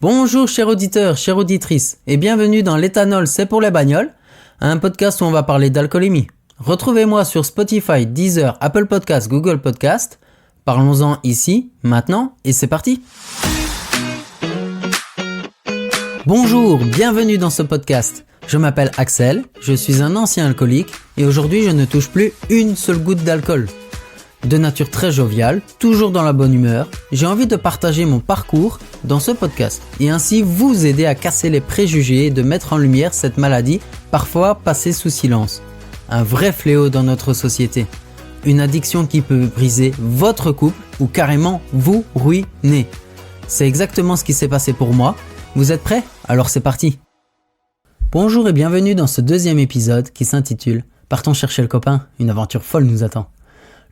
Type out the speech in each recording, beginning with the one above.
Bonjour chers auditeurs, chères auditrices, et bienvenue dans l'Éthanol c'est pour les bagnoles, un podcast où on va parler d'alcoolémie. Retrouvez-moi sur Spotify, Deezer, Apple Podcasts, Google Podcasts. Parlons-en ici, maintenant, et c'est parti. Bonjour, bienvenue dans ce podcast. Je m'appelle Axel, je suis un ancien alcoolique, et aujourd'hui je ne touche plus une seule goutte d'alcool. De nature très joviale, toujours dans la bonne humeur, j'ai envie de partager mon parcours dans ce podcast et ainsi vous aider à casser les préjugés et de mettre en lumière cette maladie parfois passée sous silence. Un vrai fléau dans notre société. Une addiction qui peut briser votre couple ou carrément vous ruiner. C'est exactement ce qui s'est passé pour moi. Vous êtes prêts ? Alors c'est parti. Bonjour et bienvenue dans ce deuxième épisode qui s'intitule « Partons chercher le copain, une aventure folle nous attend ».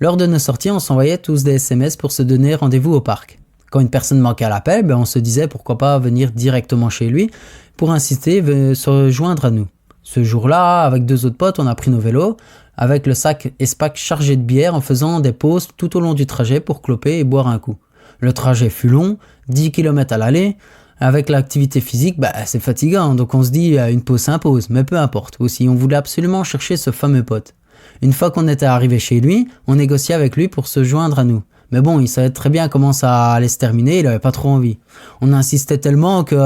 Lors de nos sorties, on s'envoyait tous des SMS pour se donner rendez-vous au parc. Quand une personne manquait à l'appel, on se disait pourquoi pas venir directement chez lui pour inciter à se rejoindre à nous. Ce jour-là, avec deux autres potes, on a pris nos vélos, avec le sac Espac chargé de bière en faisant des pauses tout au long du trajet pour cloper et boire un coup. Le trajet fut long, 10 km à l'aller. Avec l'activité physique, c'est fatigant, donc on se dit une pause s'impose, mais peu importe. Aussi, on voulait absolument chercher ce fameux pote. Une fois qu'on était arrivé chez lui, on négociait avec lui pour se joindre à nous. Mais bon, il savait très bien comment ça allait se terminer, il avait pas trop envie. On insistait tellement qu'il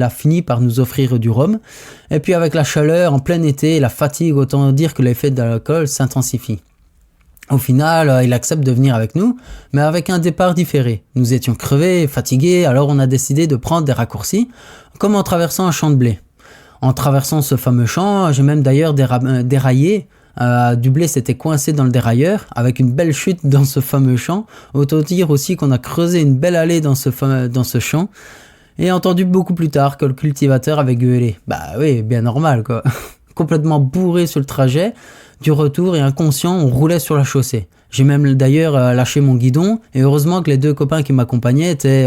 a fini par nous offrir du rhum. Et puis avec la chaleur, en plein été, et la fatigue, autant dire que l'effet de l'alcool s'intensifie. Au final, il accepte de venir avec nous, mais avec un départ différé. Nous étions crevés, fatigués, alors on a décidé de prendre des raccourcis, comme en traversant un champ de blé. En traversant ce fameux champ, j'ai même d'ailleurs déraillé. Du blé s'était coincé dans le dérailleur avec une belle chute dans ce fameux champ. Autant dire aussi qu'on a creusé une belle allée dans ce champ et entendu beaucoup plus tard que le cultivateur avait gueulé. Oui, bien normal quoi. Complètement bourré sur le trajet du retour et inconscient, on roulait sur la chaussée. J'ai même d'ailleurs lâché mon guidon et heureusement que les deux copains qui m'accompagnaient étaient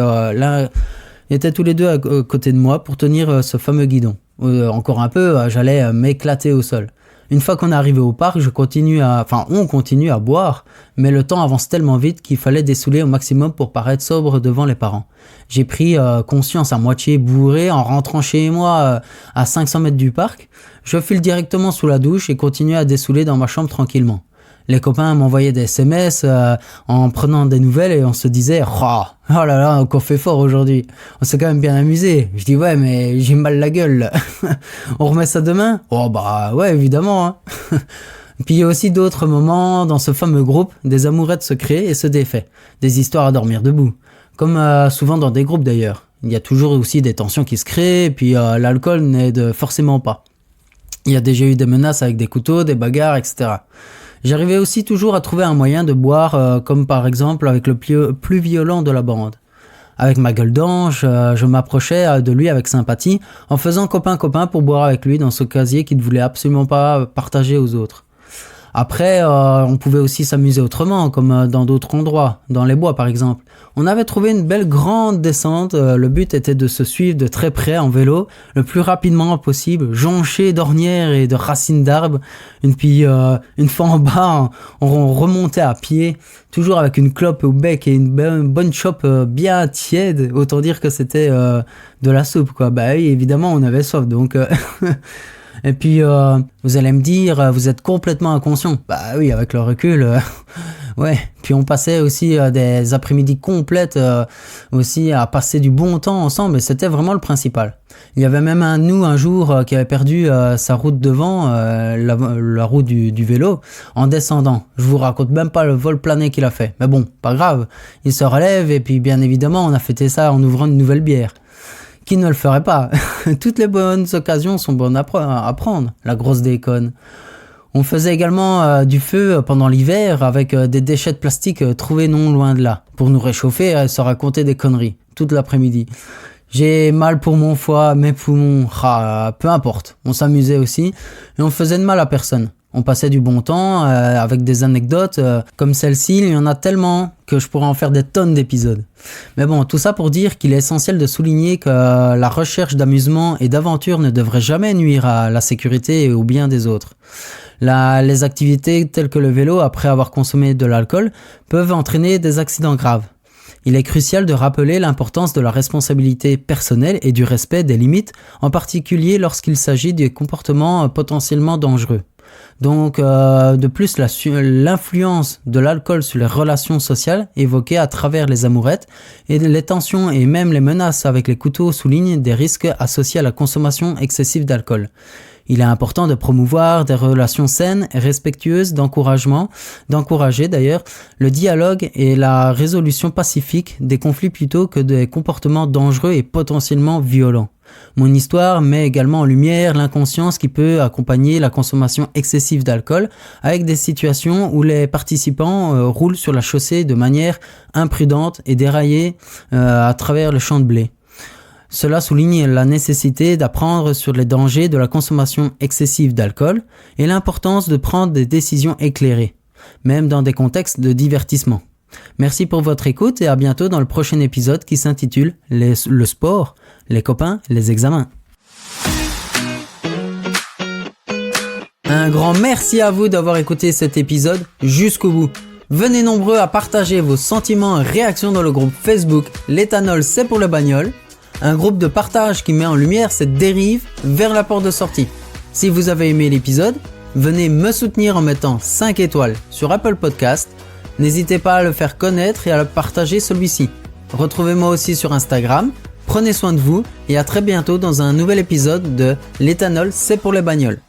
tous les deux à côté de moi pour tenir ce fameux guidon. Encore un peu, j'allais m'éclater au sol. Une fois qu'on est arrivé au parc, on continue à boire, mais le temps avance tellement vite qu'il fallait dessouler au maximum pour paraître sobre devant les parents. J'ai pris conscience à moitié bourré en rentrant chez moi à 500 mètres du parc. Je file directement sous la douche et continue à dessouler dans ma chambre tranquillement. Les copains m'envoyaient des SMS en prenant des nouvelles et on se disait « Oh là là, qu'on fait fort aujourd'hui. On s'est quand même bien amusé. » Je dis « Ouais, mais j'ai mal la gueule. On remet ça demain ?» « Oh ouais, évidemment. Hein. » Puis il y a aussi d'autres moments dans ce fameux groupe, des amourettes se créent et se défait. Des histoires à dormir debout. Comme souvent dans des groupes d'ailleurs. Il y a toujours aussi des tensions qui se créent et puis l'alcool n'aide forcément pas. Il y a déjà eu des menaces avec des couteaux, des bagarres, etc. J'arrivais aussi toujours à trouver un moyen de boire, comme par exemple avec le plus violent de la bande. Avec ma gueule d'ange, je m'approchais de lui avec sympathie, en faisant copain-copain pour boire avec lui dans ce casier qu'il ne voulait absolument pas partager aux autres. Après, on pouvait aussi s'amuser autrement, comme dans d'autres endroits, dans les bois par exemple. On avait trouvé une belle grande descente, le but était de se suivre de très près en vélo, le plus rapidement possible, jonché d'ornières et de racines d'arbres. Puis une fois en bas, on remontait à pied, toujours avec une clope au bec et une bonne chope bien tiède, autant dire que c'était de la soupe quoi. Oui, évidemment on avait soif donc... Et puis, vous allez me dire, vous êtes complètement inconscient. Oui, avec le recul, ouais. Puis on passait aussi des après-midi complètes aussi à passer du bon temps ensemble et c'était vraiment le principal. Il y avait même un jour qui avait perdu sa route devant, la route du vélo, en descendant. Je vous raconte même pas le vol plané qu'il a fait. Mais bon, pas grave. Il se relève et puis bien évidemment, on a fêté ça en ouvrant une nouvelle bière. Qui ne le ferait pas? Toutes les bonnes occasions sont bonnes à prendre, la grosse déconne. On faisait également du feu pendant l'hiver avec des déchets de plastique trouvés non loin de là, pour nous réchauffer et se raconter des conneries, toute l'après-midi. J'ai mal pour mon foie, mes poumons, peu importe. On s'amusait aussi et on faisait de mal à personne. On passait du bon temps avec des anecdotes comme celle-ci, il y en a tellement que je pourrais en faire des tonnes d'épisodes. Mais bon, tout ça pour dire qu'il est essentiel de souligner que la recherche d'amusement et d'aventure ne devrait jamais nuire à la sécurité et au bien des autres. Les activités telles que le vélo, après avoir consommé de l'alcool, peuvent entraîner des accidents graves. Il est crucial de rappeler l'importance de la responsabilité personnelle et du respect des limites, en particulier lorsqu'il s'agit de comportements potentiellement dangereux. Donc, de plus, l'influence de l'alcool sur les relations sociales évoquées à travers les amourettes et les tensions et même les menaces avec les couteaux soulignent des risques associés à la consommation excessive d'alcool. Il est important de promouvoir des relations saines et respectueuses, d'encourager d'ailleurs le dialogue et la résolution pacifique des conflits plutôt que des comportements dangereux et potentiellement violents. Mon histoire met également en lumière l'inconscience qui peut accompagner la consommation excessive d'alcool avec des situations où les participants roulent sur la chaussée de manière imprudente et déraillée à travers le champ de blé. Cela souligne la nécessité d'apprendre sur les dangers de la consommation excessive d'alcool et l'importance de prendre des décisions éclairées, même dans des contextes de divertissement. Merci pour votre écoute et à bientôt dans le prochain épisode qui s'intitule « Le sport, les copains, les examens ». Un grand merci à vous d'avoir écouté cet épisode jusqu'au bout. Venez nombreux à partager vos sentiments et réactions dans le groupe Facebook « L'éthanol c'est pour le bagnole ». Un groupe de partage qui met en lumière cette dérive vers la porte de sortie. Si vous avez aimé l'épisode, venez me soutenir en mettant 5 étoiles sur Apple Podcast. N'hésitez pas à le faire connaître et à le partager celui-ci. Retrouvez-moi aussi sur Instagram. Prenez soin de vous et à très bientôt dans un nouvel épisode de L'éthanol c'est pour les bagnoles.